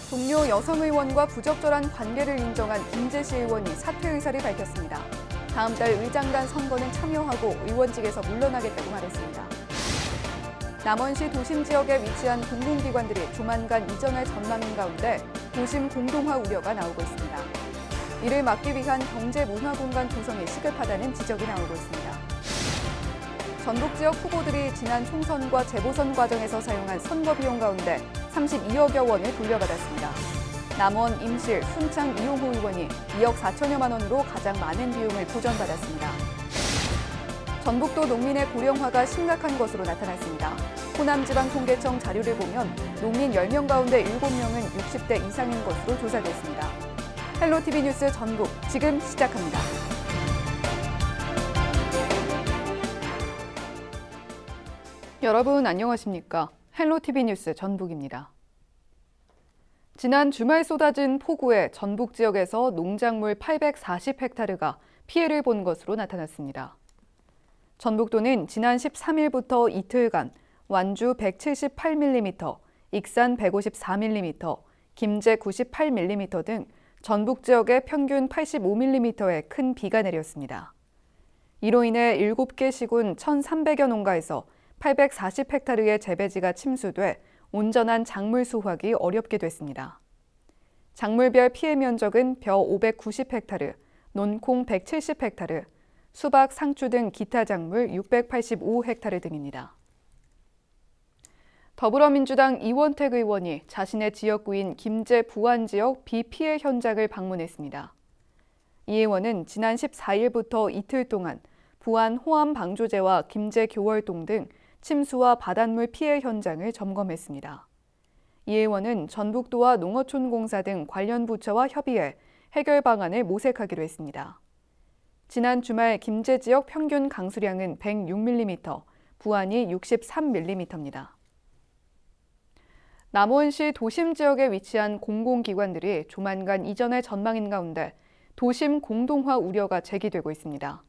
동료 여성 의원과 부적절한 관계를 인정한 김재시 의원이 사퇴 의사를 밝혔습니다. 다음 달 의장단 선거는 참여하고 의원직에서 물러나겠다고 말했습니다. 남원시 도심 지역에 위치한 공공기관들이 조만간 이전할 전망인 가운데 도심 공동화 우려가 나오고 있습니다. 이를 막기 위한 경제 문화 공간 조성이 시급하다는 지적이 나오고 있습니다. 전북 지역 후보들이 지난 총선과 재보선 과정에서 사용한 선거 비용 가운데 32억여 원을 돌려받았습니다. 남원, 임실, 순창 이용호 의원이 2억 4천여만 원으로 가장 많은 비용을 보전받았습니다. 전북도 농민의 고령화가 심각한 것으로 나타났습니다. 호남지방통계청 자료를 보면 농민 10명 가운데 7명은 60대 이상인 것으로 조사됐습니다. 헬로티비 뉴스 전북 지금 시작합니다. 여러분 안녕하십니까? 헬로티비 뉴스 전북입니다. 지난 주말 쏟아진 폭우에 전북 지역에서 농작물 840헥타르가 피해를 본 것으로 나타났습니다. 전북도는 지난 13일부터 이틀간 완주 178mm, 익산 154mm, 김제 98mm 등 전북 지역에 평균 85mm의 큰 비가 내렸습니다. 이로 인해 7개 시군 1,300여 농가에서 840헥타르의 재배지가 침수돼 온전한 작물 수확이 어렵게 됐습니다. 작물별 피해 면적은 벼 590헥타르, 논콩 170헥타르, 수박, 상추 등 기타 작물 685헥타르 등입니다. 더불어민주당 이원택 의원이 자신의 지역구인 김제 부안 지역 비 피해 현장을 방문했습니다. 이 의원은 지난 14일부터 이틀 동안 부안 호암 방조제와 김제 교월동 등 침수와 바닷물 피해 현장을 점검했습니다. 이 의원은 전북도와 농어촌공사 등 관련 부처와 협의해 해결 방안을 모색하기로 했습니다. 지난 주말 김제 지역 평균 강수량은 106mm, 부안이 63mm입니다. 남원시 도심 지역에 위치한 공공기관들이 조만간 이전할 전망인 가운데 도심 공동화 우려가 제기되고 있습니다.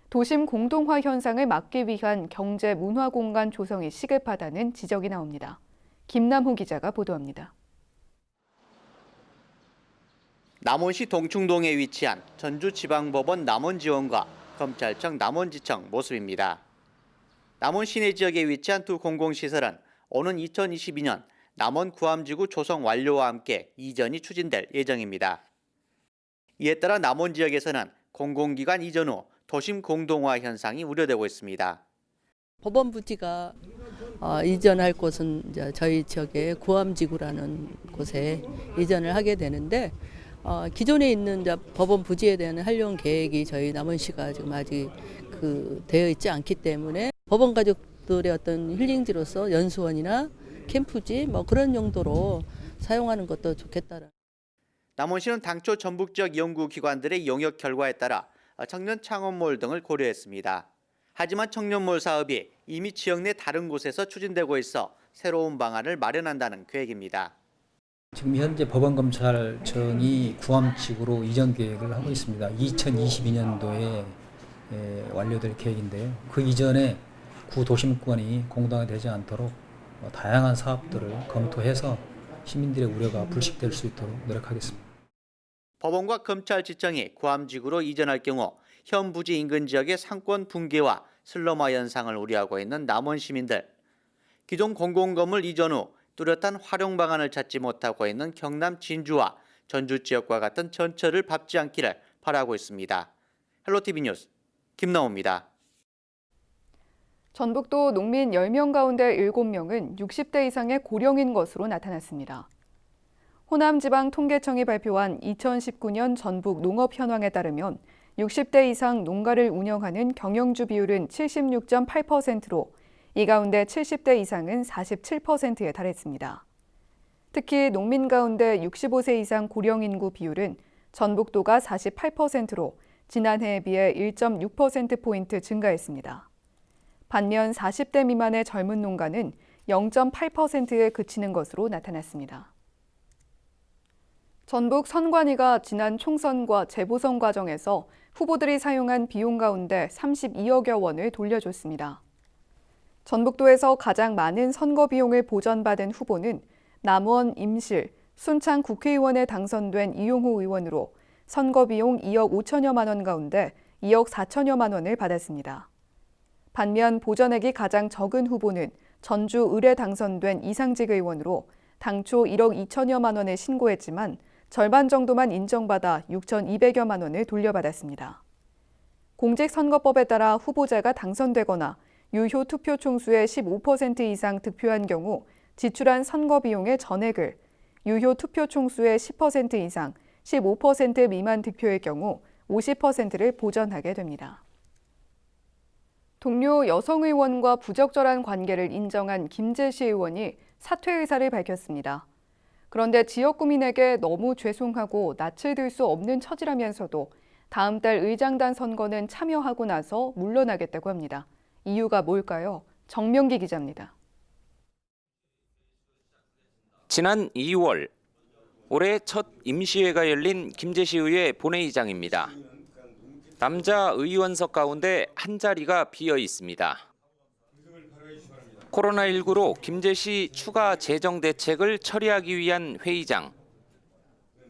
도심 공동화 현상을 막기 위한 경제 문화 공간 조성이 시급하다는 지적이 나옵니다. 김남호 기자가 보도합니다. 남원시 동충동에 위치한 전주지방법원 남원지원과 검찰청 남원지청 모습입니다. 남원 시내 지역에 위치한 두 공공시설은 오는 2022년 남원 구암지구 조성 완료와 함께 이전이 추진될 예정입니다. 이에 따라 남원 지역에서는 공공기관 이전 후 도심 공동화 현상이 우려되고 있습니다. 법원 부지가 이전할 곳은 이제 저희 지역의 구암지구라는 곳에 이전을 하게 되는데 기존에 있는 이제 법원 부지에 대한 활용 계획이 저희 남원시가 지금 아직 되어 있지 않기 때문에 법원 가족들의 어떤 힐링지로서 연수원이나 캠프지 그런 용도로 사용하는 것도 좋겠다라. 남원시는 당초 전북 지역 연구기관들의 용역 결과에 따라 청년 창업몰 등을 고려했습니다. 하지만 청년몰 사업이 이미 지역 내 다른 곳에서 추진되고 있어 새로운 방안을 마련한다는 계획입니다. 지금 현재 법원검찰청이 구암지구로 이전 계획을 하고 있습니다. 2022년도에 완료될 계획인데요. 그 이전에 구 도심권이 공동화되지 않도록 다양한 사업들을 검토해서 시민들의 우려가 불식될 수 있도록 노력하겠습니다. 법원과 검찰지청이 구암지구로 이전할 경우 현 부지 인근 지역의 상권 붕괴와 슬럼화 현상을 우려하고 있는 남원 시민들, 기존 공공건물 이전 후 뚜렷한 활용 방안을 찾지 못하고 있는 경남 진주와 전주 지역과 같은 전철을 밟지 않기를 바라고 있습니다. 헬로티비 뉴스 김나호입니다. 전북도 농민 10명 가운데 7명은 60대 이상의 고령인 것으로 나타났습니다. 호남지방통계청이 발표한 2019년 전북 농업 현황에 따르면 60대 이상 농가를 운영하는 경영주 비율은 76.8%로 이 가운데 70대 이상은 47%에 달했습니다. 특히 농민 가운데 65세 이상 고령 인구 비율은 전북도가 48%로 지난해에 비해 1.6%포인트 증가했습니다. 반면 40대 미만의 젊은 농가는 0.8%에 그치는 것으로 나타났습니다. 전북 선관위가 지난 총선과 재보선 과정에서 후보들이 사용한 비용 가운데 32억여 원을 돌려줬습니다. 전북도에서 가장 많은 선거 비용을 보전받은 후보는 남원, 임실, 순창 국회의원에 당선된 이용호 의원으로 선거 비용 2억 5천여만 원 가운데 2억 4천여만 원을 받았습니다. 반면 보전액이 가장 적은 후보는 전주 을에 당선된 이상직 의원으로 당초 1억 2천여만 원을 신고했지만 절반 정도만 인정받아 6,200여만 원을 돌려받았습니다. 공직선거법에 따라 후보자가 당선되거나 유효 투표 총수의 15% 이상 득표한 경우 지출한 선거 비용의 전액을 유효 투표 총수의 10% 이상, 15% 미만 득표의 경우 50%를 보전하게 됩니다. 동료 여성 의원과 부적절한 관계를 인정한 김재시 의원이 사퇴 의사를 밝혔습니다. 그런데 지역 구민에게 너무 죄송하고 낯을 들 수 없는 처지라면서도 다음 달 의장단 선거는 참여하고 나서 물러나겠다고 합니다. 이유가 뭘까요? 정명기 기자입니다. 지난 2월 올해 첫 임시회가 열린 김재시 의회 본회의장입니다. 남자 의원석 가운데 한 자리가 비어 있습니다. 코로나19로 김재시 추가 재정 대책을 처리하기 위한 회의장.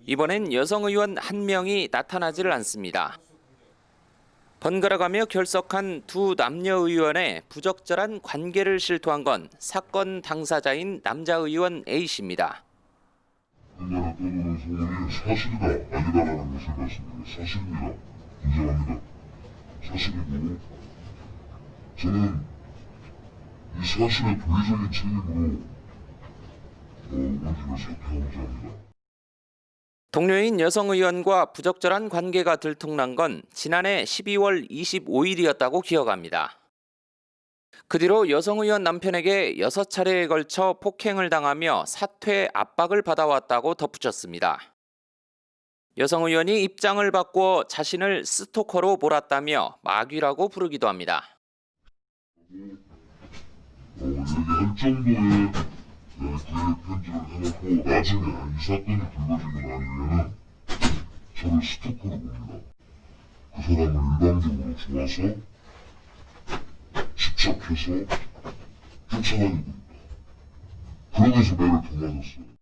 이번엔 여성 의원 한 명이 나타나지를 않습니다. 번갈아가며 결석한 두 남녀 의원의 부적절한 관계를 실토한 건 사건 당사자인 남자 의원 A씨입니다. 인간을 떠도는 소문이 사실이다 아니다라는 것을 말씀드립니다. 사실입니다. 인정합니다. 사실이고 저는 이 사실의 도의적인 책임으로 원직을 사퇴하고자 합니다. 동료인 여성 의원과 부적절한 관계가 들통난 건 지난해 12월 25일이었다고 기억합니다. 그 뒤로 여성 의원 남편에게 6차례에 걸쳐 폭행을 당하며 사퇴 압박을 받아왔다고 덧붙였습니다. 여성 의원이 입장을 바꾸어 자신을 스토커로 몰았다며 마귀라고 부르기도 합니다. 얘기할 정도의 구애 편지를 해놓고 나중에 이 사건이 불거지고 난 이후에는 저를 스토커로 봅니다. 그 사람을 일방적으로 좋아서 집착해서 쫓아다니고 있다. 그러면서 매를 도망쳤어요.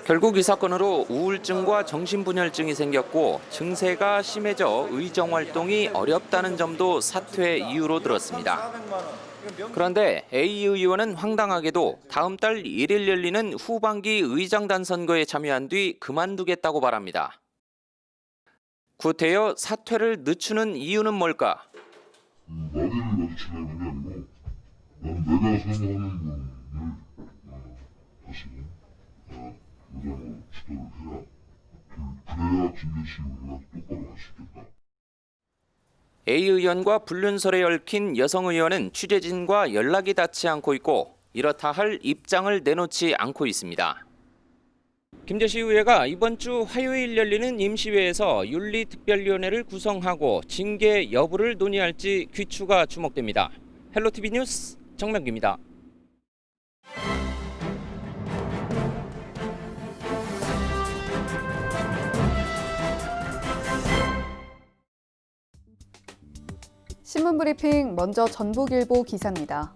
결국 이 사건으로 우울증과 정신분열증이 생겼고 증세가 심해져 의정 활동이 어렵다는 점도 사퇴 이유로 들었습니다. 그런데 A 의원은 황당하게도 다음 달 1일 열리는 후반기 의장단 선거에 참여한 뒤 그만두겠다고 말합니다. 구태여 사퇴를 늦추는 이유는 뭘까? 마디를 마주치려는 게 아니고 나는 내가 생각하는 분을 다시 의장으로 지도를 해야 그래야 김재시 의원이 똑바로 할 수 있겠다. A 의원과 불륜설에 얽힌 여성 의원은 취재진과 연락이 닿지 않고 있고 이렇다 할 입장을 내놓지 않고 있습니다. 김재시 의회가 이번 주 화요일 열리는 임시회에서 윤리특별위원회를 구성하고 징계 여부를 논의할지 귀추가 주목됩니다. 헬로티비 뉴스 정명기입니다. 신문브리핑 먼저 전북일보 기사입니다.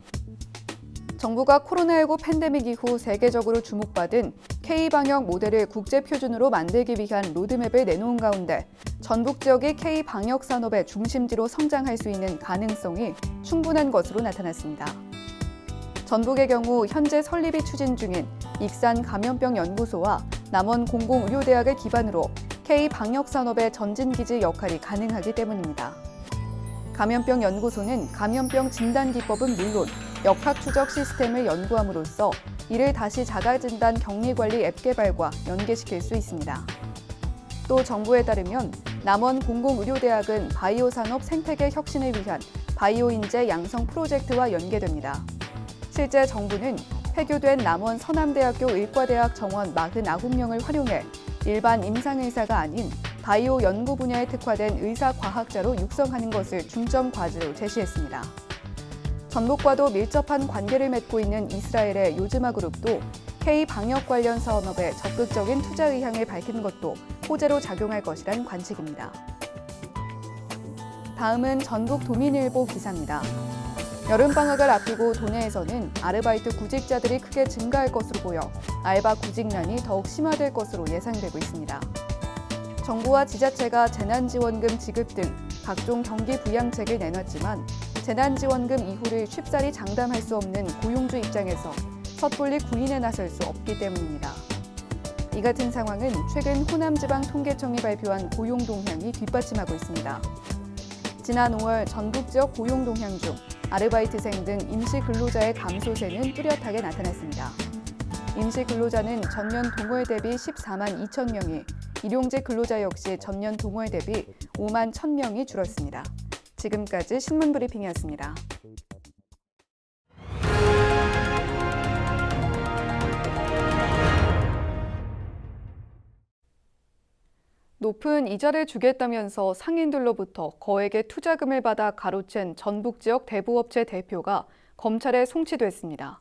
정부가 코로나19 팬데믹 이후 세계적으로 주목받은 K-방역 모델을 국제표준으로 만들기 위한 로드맵을 내놓은 가운데 전북 지역이 K-방역 산업의 중심지로 성장할 수 있는 가능성이 충분한 것으로 나타났습니다. 전북의 경우 현재 설립이 추진 중인 익산 감염병 연구소와 남원 공공의료대학을 기반으로 K-방역 산업의 전진기지 역할이 가능하기 때문입니다. 감염병 연구소는 감염병 진단 기법은 물론 역학 추적 시스템을 연구함으로써 이를 다시 자가진단 격리관리 앱 개발과 연계시킬 수 있습니다. 또 정부에 따르면 남원 공공의료대학은 바이오 산업 생태계 혁신을 위한 바이오 인재 양성 프로젝트와 연계됩니다. 실제 정부는 폐교된 남원 서남대학교 의과대학 정원 49명을 활용해 일반 임상의사가 아닌 바이오 연구 분야에 특화된 의사과학자로 육성하는 것을 중점 과제로 제시했습니다. 전북과도 밀접한 관계를 맺고 있는 이스라엘의 요즈마 그룹도 K-방역 관련 산업에 적극적인 투자 의향을 밝힌 것도 호재로 작용할 것이란 관측입니다. 다음은 전북 도민일보 기사입니다. 여름방학을 앞두고 도내에서는 아르바이트 구직자들이 크게 증가할 것으로 보여 알바 구직난이 더욱 심화될 것으로 예상되고 있습니다. 정부와 지자체가 재난지원금 지급 등 각종 경기 부양책을 내놨지만 재난지원금 이후를 쉽사리 장담할 수 없는 고용주 입장에서 섣불리 구인에 나설 수 없기 때문입니다. 이 같은 상황은 최근 호남지방통계청이 발표한 고용동향이 뒷받침하고 있습니다. 지난 5월 전북 지역 고용동향 중 아르바이트생 등 임시근로자의 감소세는 뚜렷하게 나타났습니다. 임시근로자는 전년 동월 대비 14만 2천 명이, 일용직 근로자 역시 전년 동월 대비 5만 1천 명이 줄었습니다. 지금까지 신문브리핑이었습니다. 높은 이자를 주겠다면서 상인들로부터 거액의 투자금을 받아 가로챈 전북 지역 대부업체 대표가 검찰에 송치됐습니다.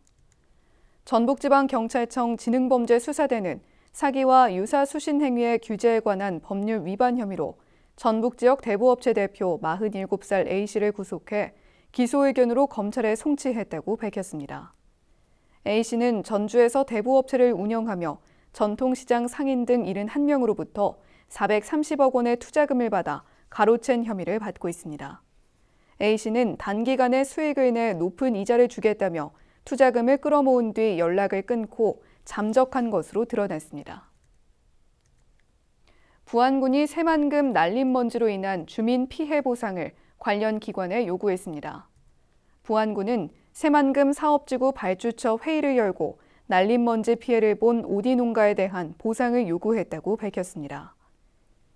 전북지방경찰청 지능범죄수사대는 사기와 유사수신 행위의 규제에 관한 법률 위반 혐의로 전북 지역 대부업체 대표 47살 A씨를 구속해 기소 의견으로 검찰에 송치했다고 밝혔습니다. A씨는 전주에서 대부업체를 운영하며 전통시장 상인 등 71명으로부터 430억 원의 투자금을 받아 가로챈 혐의를 받고 있습니다. A씨는 단기간에 수익을 내 높은 이자를 주겠다며 투자금을 끌어모은 뒤 연락을 끊고 잠적한 것으로 드러났습니다. 부안군이 새만금 날림먼지로 인한 주민 피해 보상을 관련 기관에 요구했습니다. 부안군은 새만금 사업지구 발주처 회의를 열고 날림먼지 피해를 본 오디 농가에 대한 보상을 요구했다고 밝혔습니다.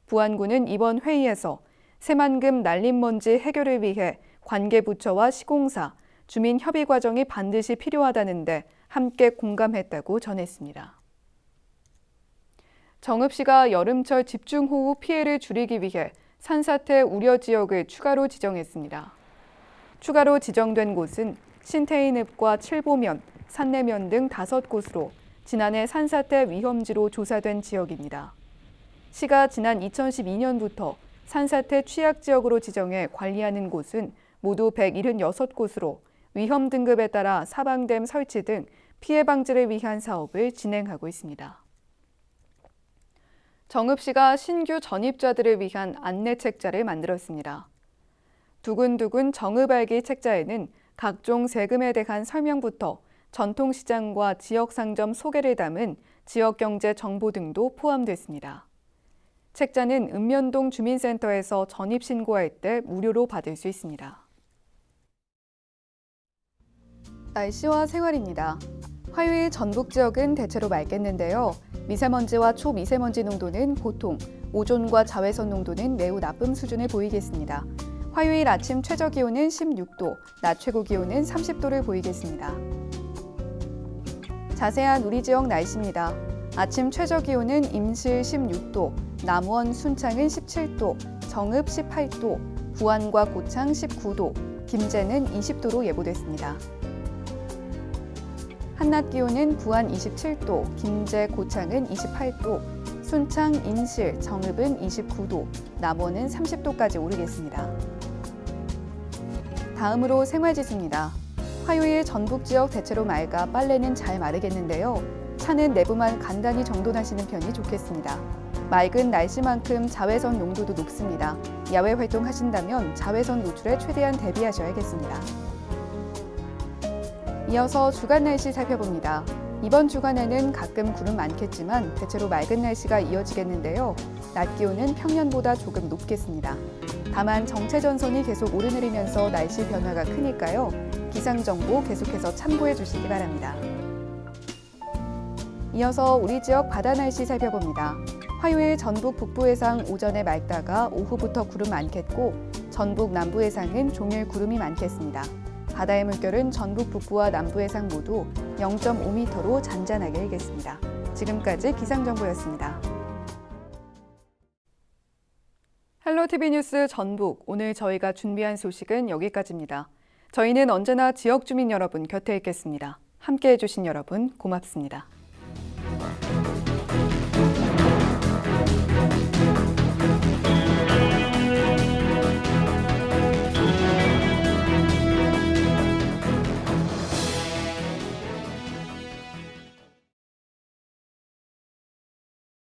부안군은 이번 회의에서 새만금 날림먼지 해결을 위해 관계부처와 시공사, 주민 협의 과정이 반드시 필요하다는데 함께 공감했다고 전했습니다. 정읍시가 여름철 집중호우 피해를 줄이기 위해 산사태 우려 지역을 추가로 지정했습니다. 추가로 지정된 곳은 신태인읍과 칠보면, 산내면 등 5곳으로 지난해 산사태 위험지로 조사된 지역입니다. 시가 지난 2012년부터 산사태 취약지역으로 지정해 관리하는 곳은 모두 176곳으로 위험 등급에 따라 사방댐 설치 등 피해 방지를 위한 사업을 진행하고 있습니다. 정읍시가 신규 전입자들을 위한 안내 책자를 만들었습니다. 두근두근 정읍 알기 책자에는 각종 세금에 대한 설명부터 전통시장과 지역상점 소개를 담은 지역경제 정보 등도 포함됐습니다. 책자는 읍면동 주민센터에서 전입신고할 때 무료로 받을 수 있습니다. 날씨와 생활입니다. 화요일 전북 지역은 대체로 맑겠는데요. 미세먼지와 초미세먼지 농도는 보통, 오존과 자외선 농도는 매우 나쁨 수준을 보이겠습니다. 화요일 아침 최저 기온은 16도, 낮 최고 기온은 30도를 보이겠습니다. 자세한 우리 지역 날씨입니다. 아침 최저 기온은 임실 16도, 남원, 순창은 17도, 정읍 18도, 부안과 고창 19도, 김제는 20도로 예보됐습니다. 한낮 기온은 부안 27도, 김제, 고창은 28도, 순창, 인실, 정읍은 29도, 남원은 30도까지 오르겠습니다. 다음으로 생활지수입니다. 화요일 전북 지역 대체로 맑아 빨래는 잘 마르겠는데요. 차는 내부만 간단히 정돈하시는 편이 좋겠습니다. 맑은 날씨만큼 자외선 농도도 높습니다. 야외 활동하신다면 자외선 노출에 최대한 대비하셔야겠습니다. 이어서 주간 날씨 살펴봅니다. 이번 주간에는 가끔 구름 많겠지만 대체로 맑은 날씨가 이어지겠는데요. 낮 기온은 평년보다 조금 높겠습니다. 다만 정체전선이 계속 오르내리면서 날씨 변화가 크니까요. 기상정보 계속해서 참고해 주시기 바랍니다. 이어서 우리 지역 바다 날씨 살펴봅니다. 화요일 전북 북부 해상 오전에 맑다가 오후부터 구름 많겠고 전북 남부 해상은 종일 구름이 많겠습니다. 바다의 물결은 전북 북부와 남부 해상 모두 0.5m로 잔잔하게 일겠습니다. 지금까지 기상정보였습니다. 헬로티비 뉴스 전북, 오늘 저희가 준비한 소식은 여기까지입니다. 저희는 언제나 지역 주민 여러분 곁에 있겠습니다. 함께해 주신 여러분 고맙습니다.